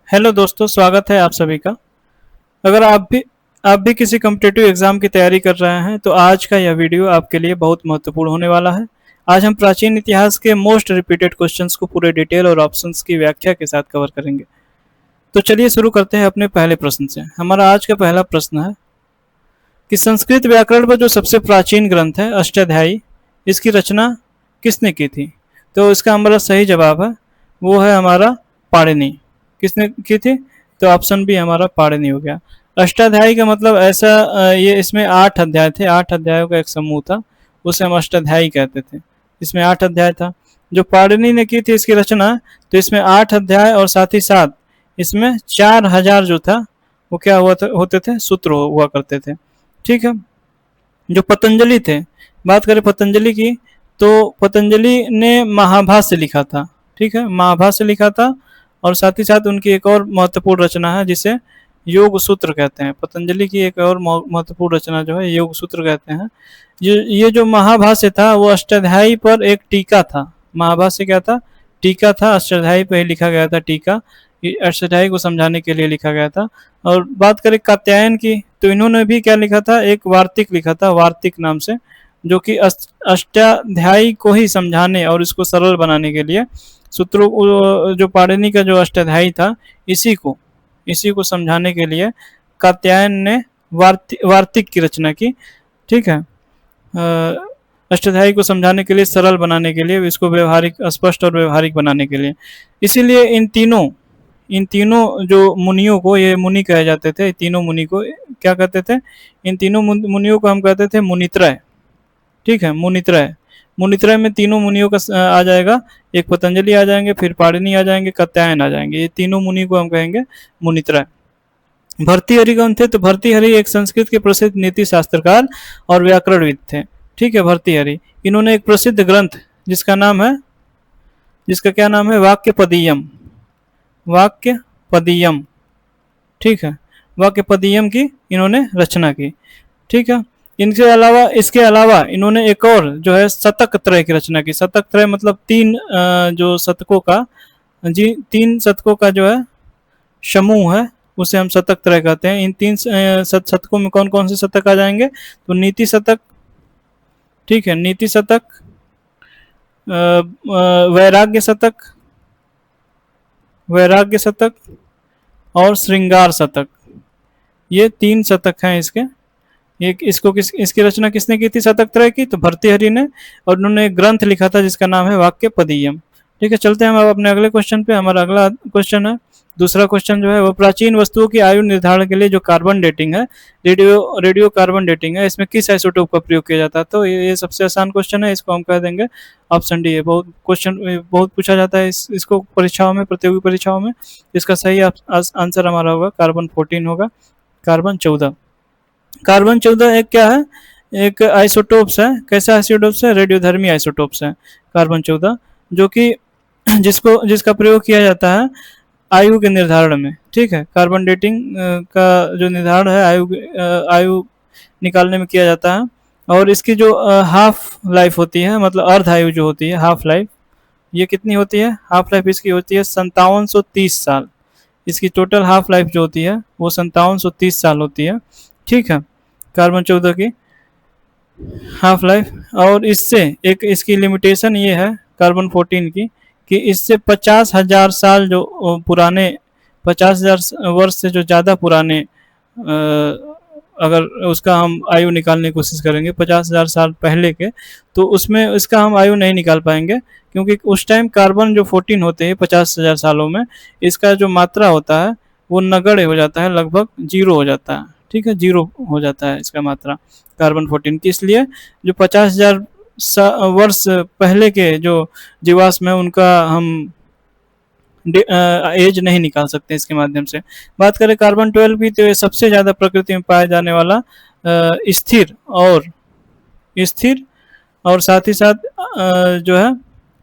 Hello दोस्तों, स्वागत है आप सभी का। अगर आप भी किसी कॉम्पिटिटिव एग्जाम की तैयारी कर रहे हैं तो आज का यह वीडियो आपके लिए बहुत महत्वपूर्ण होने वाला है। आज हम प्राचीन इतिहास के मोस्ट रिपीटेड क्वेश्चंस को पूरे डिटेल और ऑप्शंस की व्याख्या के साथ कवर करेंगे। तो चलिए शुरू करते हैं अपने पहले प्रश्न से। हमारा आज का पहला प्रश्न है कि संस्कृत व्याकरण पर जो सबसे प्राचीन ग्रंथ है अष्टाध्यायी, इसकी रचना किसने की थी? तो इसका हमारा सही जवाब है वो है हमारा पाणिनि। किसने की थी? तो ऑप्शन बी हमारा पाणिनि हो गया। अष्टाध्यायी का मतलब ऐसा ये इसमें 8 अध्याय थे, 8 अध्यायों का एक समूह था, उसे हम अष्टाध्यायी कहते थे। इसमें 8 अध्याय था। जो पाणिनि ने की थी इसकी रचना, तो इसमें 8 अध्याय और साथ ही साथ इसमें 4000 जो था वो क्या हुआ था, होते थे, सूत्र हुआ करते थे। ठीक है। जो पतंजलि थे, बात करें पतंजलि की, तो पतंजलि ने महाभाष्य लिखा था। ठीक है, महाभाष्य लिखा था और साथ ही साथ उनकी एक और महत्वपूर्ण रचना है जिसे योग सूत्र कहते हैं। पतंजलि की एक और महत्वपूर्ण रचना जो है योग सूत्र कहते हैं। ये जो महाभाष्य था वो अष्टाध्यायी पर एक टीका था। महाभाष्य क्या था? टीका था। अष्टाध्यायी पर ही लिखा गया था टीका, अष्टाध्यायी को समझाने के लिए लिखा गया था। और बात करें कात्यायन की, तो इन्होंने भी क्या लिखा था? एक वार्तिक लिखा था, वार्तिक नाम से, जो कि अष्टाध्यायी को ही समझाने और इसको सरल बनाने के लिए सूत्रों, जो पाणिनि का जो अष्टाध्यायी था, इसी को समझाने के लिए कात्यायन ने वार्तिक की रचना की। ठीक है। अष्टाध्यायी को समझाने के लिए, सरल बनाने के लिए, इसको व्यवहारिक, स्पष्ट और व्यवहारिक बनाने के लिए। इसीलिए इन तीनों जो मुनियों को, ये मुनि कहे जाते थे, तीनों मुनि को क्या कहते थे? इन तीनों मुनियों को हम कहते थे मुनित्रय। ठीक है, मुनित्रय। मुनित्रय में तीनों मुनियों का आ जाएगा, एक पतंजलि आ जाएंगे, फिर पाणिनि आ जाएंगे, कात्यायन आ जाएंगे। ये तीनों मुनि को हम कहेंगे मुनित्रय। भर्तृहरि कौन थे? तो भर्तृहरि एक संस्कृत के प्रसिद्ध नीति शास्त्रकार और व्याकरणविद थे। ठीक है, भर्तृहरि। इन्होंने एक प्रसिद्ध ग्रंथ जिसका क्या नाम है? वाक्यपदीयम। वाक्यपदीयम। ठीक है, वाक्यपदीयम की इन्होंने रचना की। ठीक है। इसके अलावा इन्होंने एक और जो है शतक त्रय की रचना की। शतक त्रय मतलब जो शतकों का, जी, 3 शतकों का जो है समूह है, उसे हम शतक त्रय कहते हैं। इन 3 शतकों में कौन कौन से शतक आ जाएंगे? तो नीति शतक, ठीक है, नीति शतक, वैराग्य शतक और श्रृंगार शतक। ये 3 शतक हैं इसके। इसकी रचना किसने की थी शतक त्रय की? तो भर्तृहरि ने। और उन्होंने एक ग्रंथ लिखा था जिसका नाम है वाक्यपदीयम। ठीक है, चलते हैं हम अब अपने अगले क्वेश्चन पे। हमारा अगला क्वेश्चन है, दूसरा क्वेश्चन जो है वो प्राचीन वस्तुओं की आयु निर्धारण के लिए जो कार्बन डेटिंग है, रेडियो कार्बन डेटिंग है, इसमें किस आइसोटोप का प्रयोग किया जाता है? तो ये सबसे आसान क्वेश्चन है, इसको हम कह देंगे ऑप्शन डी है। बहुत पूछा जाता है इसको परीक्षाओं में, प्रतियोगी परीक्षाओं में। इसका सही आंसर हमारा होगा कार्बन 14 होगा, कार्बन 14। कार्बन 14 एक क्या है? एक आइसोटोप्स है। कैसा आइसोटोप्स है? रेडियोधर्मी आइसोटोप्स है कार्बन 14, जो कि जिसका प्रयोग किया जाता है आयु के निर्धारण में। ठीक है, कार्बन डेटिंग का जो निर्धारण है आयु निकालने में किया जाता है। और इसकी जो हाफ लाइफ होती है, मतलब अर्ध आयु जो होती है, हाफ लाइफ, ये कितनी होती है? हाफ लाइफ इसकी होती है 5730 साल। इसकी टोटल हाफ लाइफ जो होती है वो 5730 साल होती है। ठीक है, कार्बन 14 की हाफ लाइफ। और इससे एक इसकी लिमिटेशन ये है कार्बन 14 की, कि इससे 50,000 साल जो पुराने, 50,000 वर्ष से जो ज़्यादा पुराने, अगर उसका हम आयु निकालने की कोशिश करेंगे 50,000 साल पहले के, तो उसमें इसका हम आयु नहीं निकाल पाएंगे, क्योंकि उस टाइम कार्बन जो 14 होते हैं 50,000 सालों में, इसका जो मात्रा होता है वो नगण्य हो जाता है, लगभग जीरो हो जाता है। ठीक है, जीरो हो जाता है इसका मात्रा कार्बन 14 की। इसलिए जो 50,000 वर्ष पहले के जो जीवाश्म है उनका हम एज नहीं निकाल सकते इसके माध्यम से। बात करें कार्बन 12 की, तो ये सबसे ज़्यादा प्रकृति में पाया जाने वाला स्थिर और साथ ही साथ जो है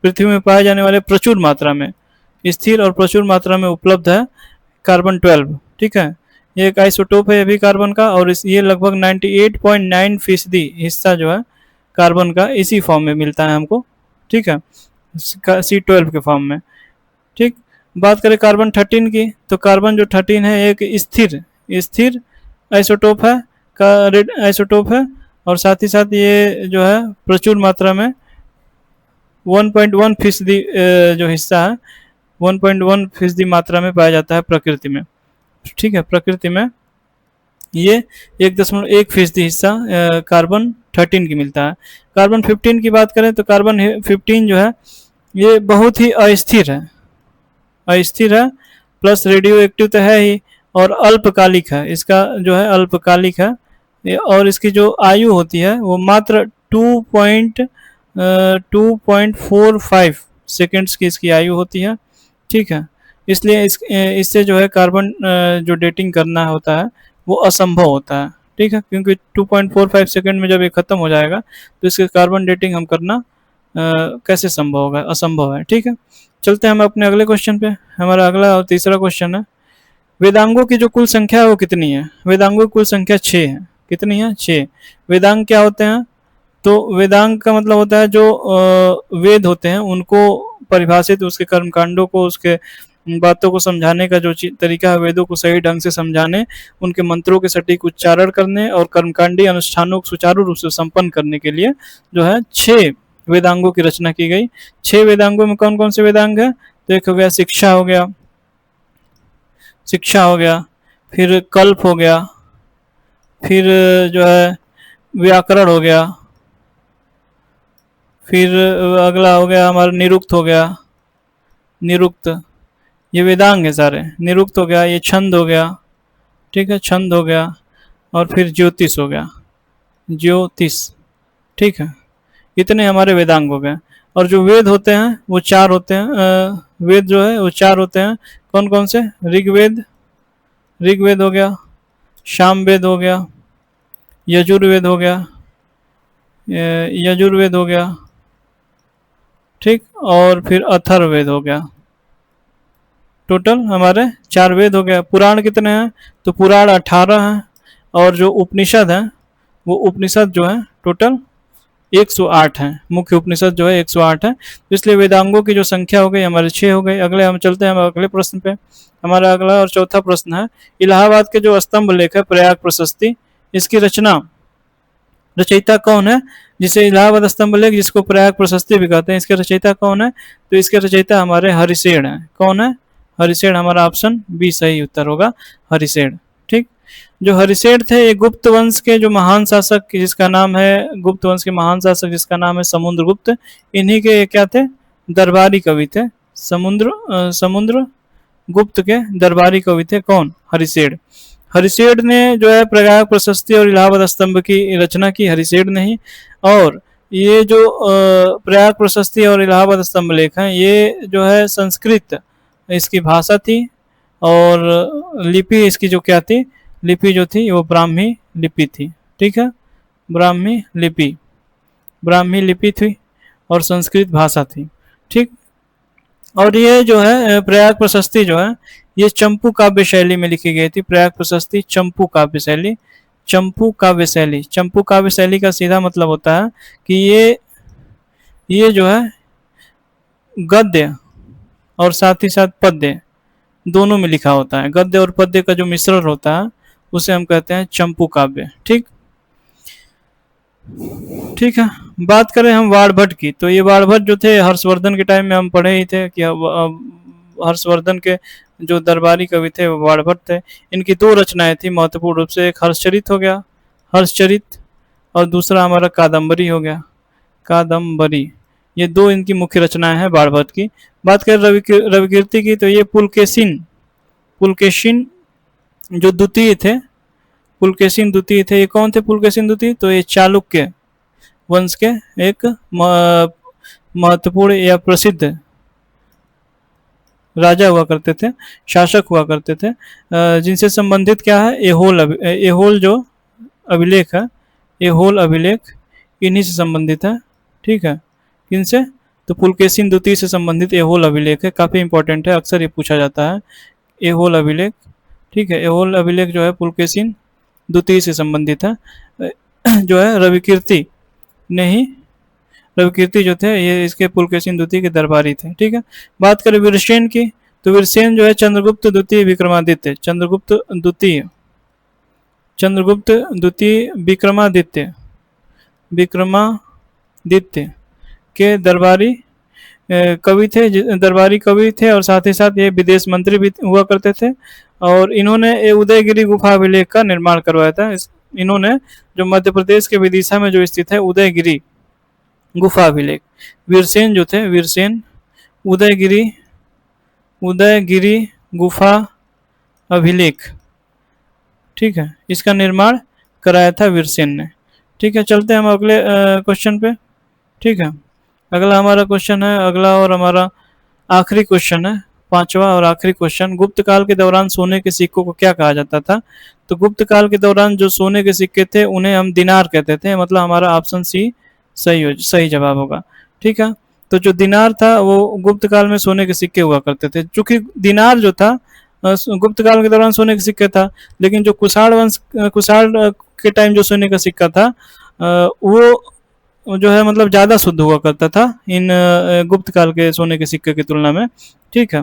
पृथ्वी में पाए जाने वाले प्रचुर मात्रा में, स्थिर और प्रचुर मात्रा में उपलब्ध है कार्बन 12। ठीक है, ये एक आइसोटोप है अभी कार्बन का, और ये लगभग 98.9% हिस्सा जो है कार्बन का इसी फॉर्म में मिलता है हमको। ठीक है, C12 के फॉर्म में। ठीक, बात करें कार्बन 13 की, तो कार्बन जो 13 है एक स्थिर स्थिर आइसोटोप है का रेड आइसोटोप है, और साथ ही साथ ये जो है प्रचुर मात्रा में 1.1% जो हिस्सा है 1.1% मात्रा में पाया जाता है प्रकृति में। ठीक है, प्रकृति में ये 1.1% हिस्सा कार्बन 13 की मिलता है। कार्बन 15 की बात करें तो कार्बन 15 जो है ये बहुत ही अस्थिर है, प्लस रेडियो एक्टिव तो है ही, और अल्पकालिक है, इसका जो है अल्पकालिक है, और इसकी जो आयु होती है वो मात्र 2.45 सेकेंड्स की इसकी आयु होती है। ठीक है, इसलिए इससे जो है कार्बन जो डेटिंग करना होता है वो असंभव होता है। ठीक है, क्योंकि 2.45 सेकेंड में जब ये ख़त्म हो जाएगा तो इसके कार्बन डेटिंग हम करना कैसे संभव होगा, असंभव है। ठीक है, चलते हैं हम अपने अगले क्वेश्चन पे। हमारा अगला और तीसरा क्वेश्चन है, वेदांगों की जो कुल संख्या है वो कितनी है? वेदांगों की कुल संख्या 6 है। कितनी है? 6। वेदांग क्या होते हैं? तो वेदांग का मतलब होता है जो वेद होते हैं उनको परिभाषित, उसके कर्मकांडों को, उसके बातों को समझाने का जो तरीका है, वेदों को सही ढंग से समझाने, उनके मंत्रों के सटीक उच्चारण करने और कर्मकांडी अनुष्ठानों को सुचारू रूप से संपन्न करने के लिए जो है 6 वेदांगों की रचना की गई। 6 वेदांगों में कौन कौन से वेदांग है? तो एक हो गया शिक्षा हो गया, फिर कल्प हो गया, फिर जो है व्याकरण हो गया, फिर अगला हो गया हमारा निरुक्त हो गया, निरुक्त, ये वेदांग है सारे। निरुक्त हो गया, ये छंद हो गया, ठीक है, छंद हो गया, और फिर ज्योतिष हो गया, ज्योतिष। ठीक है, इतने हमारे वेदांग हो गए। और जो वेद होते हैं वो 4 होते हैं, वेद जो है वो 4 होते हैं। कौन कौन से? ऋग्वेद हो गया, सामवेद हो गया, यजुर्वेद हो गया, यजुर्वेद हो गया, ठीक, और फिर अथर्ववेद हो गया। टोटल हमारे 4 वेद हो गया। पुराण कितने हैं? तो पुराण 18 हैं, और जो उपनिषद हैं वो उपनिषद जो है टोटल 108 हैं। मुख्य उपनिषद जो है 108 है। तो इसलिए वेदांगों की जो संख्या हो गई हमारे 6 हो गई। अगले हम चलते हैं हम अगले प्रश्न पे। हमारा अगला और चौथा प्रश्न है, इलाहाबाद के जो स्तंभ लेख है प्रयाग प्रशस्ति, इसकी रचयिता कौन है? जिसे इलाहाबाद स्तंभ लेख, जिसको प्रयाग प्रशस्ति भी कहते हैं, इसके रचयिता कौन है? तो इसके रचयिता हमारे हरिसेन है। कौन है? हरिसेन। हमारा ऑप्शन बी सही उत्तर होगा, हरिसेन। ठीक, जो हरिसेन थे ये गुप्त वंश के जो महान शासक, जिसका नाम है गुप्त वंश के महान शासक जिसका नाम है समुद्रगुप्त, इन्हीं के क्या थे? दरबारी कवि थे। समुद्र गुप्त के दरबारी कवि थे। कौन? हरिसेन। हरिसेन ने जो है प्रयाग प्रशस्ति और इलाहाबाद स्तंभ की रचना की, हरिसेन ने ही। और ये जो प्रयाग प्रशस्ति और इलाहाबाद स्तंभ लेख हैं ये जो है संस्कृत इसकी भाषा थी, और लिपि इसकी जो क्या थी? लिपि जो थी वो ब्राह्मी लिपि थी। ठीक है, ब्राह्मी लिपि थी और संस्कृत भाषा थी। ठीक, और ये जो है प्रयाग प्रशस्ति जो है ये चंपू काव्य शैली में लिखी गई थी। प्रयाग प्रशस्ति चंपू काव्य शैली, चंपू काव्य शैली। चंपू काव्य शैली का सीधा मतलब होता है कि ये जो है गद्य और साथ ही साथ पद्य दोनों में लिखा होता है। गद्य और पद्य का जो मिश्रण होता है उसे हम कहते हैं चंपू काव्य। ठीक है, बात करें हम वाणभट्ट की, तो ये वाणभट्ट जो थे हर्षवर्धन के टाइम में हम पढ़े ही थे कि हर्षवर्धन के जो दरबारी कवि थे वो वाणभट्ट थे। इनकी 2 रचनाएं थी महत्वपूर्ण रूप से, एक हर्षचरित हो गया, हर्षचरित, और दूसरा हमारा कादम्बरी हो गया, कादम्बरी। ये 2 इनकी मुख्य रचनाएं हैं वाणभट्ट की। बात करें रविकीर्ति की, तो ये पुलकेशिन जो द्वितीय थे, पुलकेशिन द्वितीय थे। ये कौन थे पुलकेशिन द्वितीय? तो ये चालुक्य वंश के एक महत्वपूर्ण या प्रसिद्ध राजा हुआ करते थे, शासक हुआ करते थे, जिनसे संबंधित क्या है? एहोल जो अभिलेख है, एहोल अभिलेख इन्हीं से संबंधित है। ठीक है, किनसे? तो पुलकेशिन द्वितीय से संबंधित एहोल अभिलेख है। काफ़ी इंपॉर्टेंट है, अक्सर ये पूछा जाता है, एहोल अभिलेख। ठीक है, एहोल अभिलेख जो है पुलकेशिन द्वितीय से संबंधित है। जो है रविकीर्ति जो थे ये इसके पुलकेशिन द्वितीय के दरबारी थे। ठीक है, बात करें वीरसेन की, तो वीरसेन जो है चंद्रगुप्त द्वितीय विक्रमादित्य, चंद्रगुप्त द्वितीय विक्रमादित्य के दरबारी कवि थे, दरबारी कवि थे, और साथ ही साथ ये विदेश मंत्री भी हुआ करते थे। और इन्होंने ये उदयगिरी गुफा अभिलेख का निर्माण करवाया था। इन्होंने जो मध्य प्रदेश के विदिशा में जो स्थित है उदयगिरी गुफा अभिलेख, वीरसेन जो थे, वीरसेन उदयगिरी गुफा अभिलेख, ठीक है, इसका निर्माण कराया था वीरसेन ने। ठीक है, चलते हैं हम अगले क्वेश्चन पे। ठीक है, अगला हमारा क्वेश्चन है, अगला और हमारा आखिरी क्वेश्चन है, पांचवा और आखिरी क्वेश्चन। गुप्त काल के दौरान सोने के सिक्कों को क्या कहा जाता था? तो गुप्त काल के दौरान जो सोने के सिक्के थे उन्हें हम दिनार कहते थे, मतलब हमारा ऑप्शन सी सही जवाब होगा। ठीक है, तो जो दिनार था वो गुप्त काल में सोने के सिक्के हुआ करते थे। चूंकि दिनार जो था गुप्त काल के दौरान सोने का सिक्का था, लेकिन जो कुषाण के टाइम जो सोने का सिक्का था वो जो है मतलब ज़्यादा शुद्ध हुआ करता था इन गुप्त काल के सोने के सिक्के की तुलना में। ठीक है,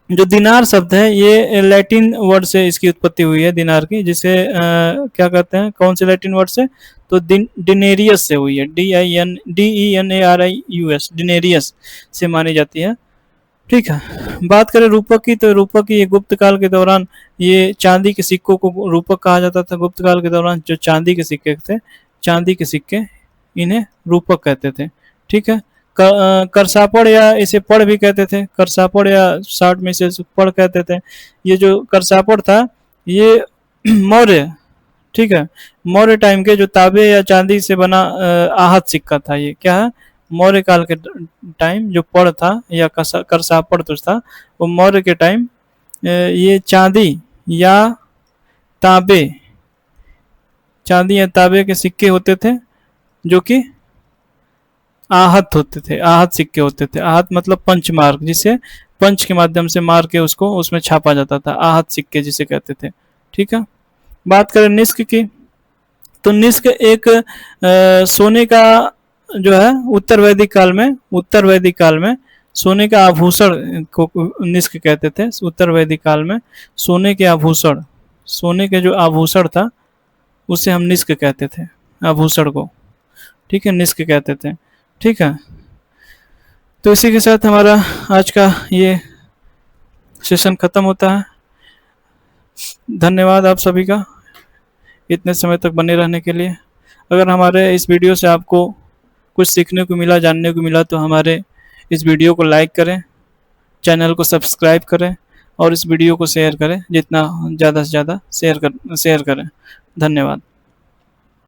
जो दिनार शब्द है ये लैटिन वर्ड से इसकी उत्पत्ति हुई है, दिनार की, जिसे क्या कहते हैं, कौन से लैटिन वर्ड से? तो डिनेरियस से हुई है, DINERIUS, डिनेरियस से मानी जाती है। ठीक है, बात करें रूपक की, तो रूपक ये गुप्त काल के दौरान ये चांदी के सिक्कों को रूपक कहा जाता था। गुप्त काल के दौरान जो चांदी के सिक्के थे, चांदी के सिक्के, इन्हें रूपक कहते थे। ठीक है, करसापड़ या इसे पड़ भी कहते थे, करसापड़ या शॉर्ट में इसे पड़ कहते थे। ये जो करसापड़ था ये मौर्य, ठीक है, मौर्य टाइम के जो तांबे या चांदी से बना आहत सिक्का था। ये क्या है? मौर्य काल के टाइम जो पड़ था या करसापड़ तो था, वो मौर्य के टाइम ये चांदी या तांबे के सिक्के होते थे, जो कि आहत होते थे, आहत सिक्के होते थे। आहत मतलब पंच मार्क, जिसे पंच के माध्यम से मार के उसको उसमें छापा जाता था, आहत सिक्के जिसे कहते थे। ठीक है, बात करें निष्क की, तो निष्क एक सोने का जो है उत्तर वैदिक काल में सोने का आभूषण को निष्क कहते थे। उत्तर वैदिक काल में सोने के आभूषण, सोने के जो आभूषण था उसे हम निष्क कहते थे, आभूषण को। ठीक है, निष्क कहते थे। ठीक है, तो इसी के साथ हमारा आज का ये सेशन खत्म होता है। धन्यवाद आप सभी का इतने समय तक बने रहने के लिए। अगर हमारे इस वीडियो से आपको कुछ सीखने को मिला, जानने को मिला, तो हमारे इस वीडियो को लाइक करें, चैनल को सब्सक्राइब करें और इस वीडियो को शेयर करें, जितना ज़्यादा से ज़्यादा शेयर करें। धन्यवाद।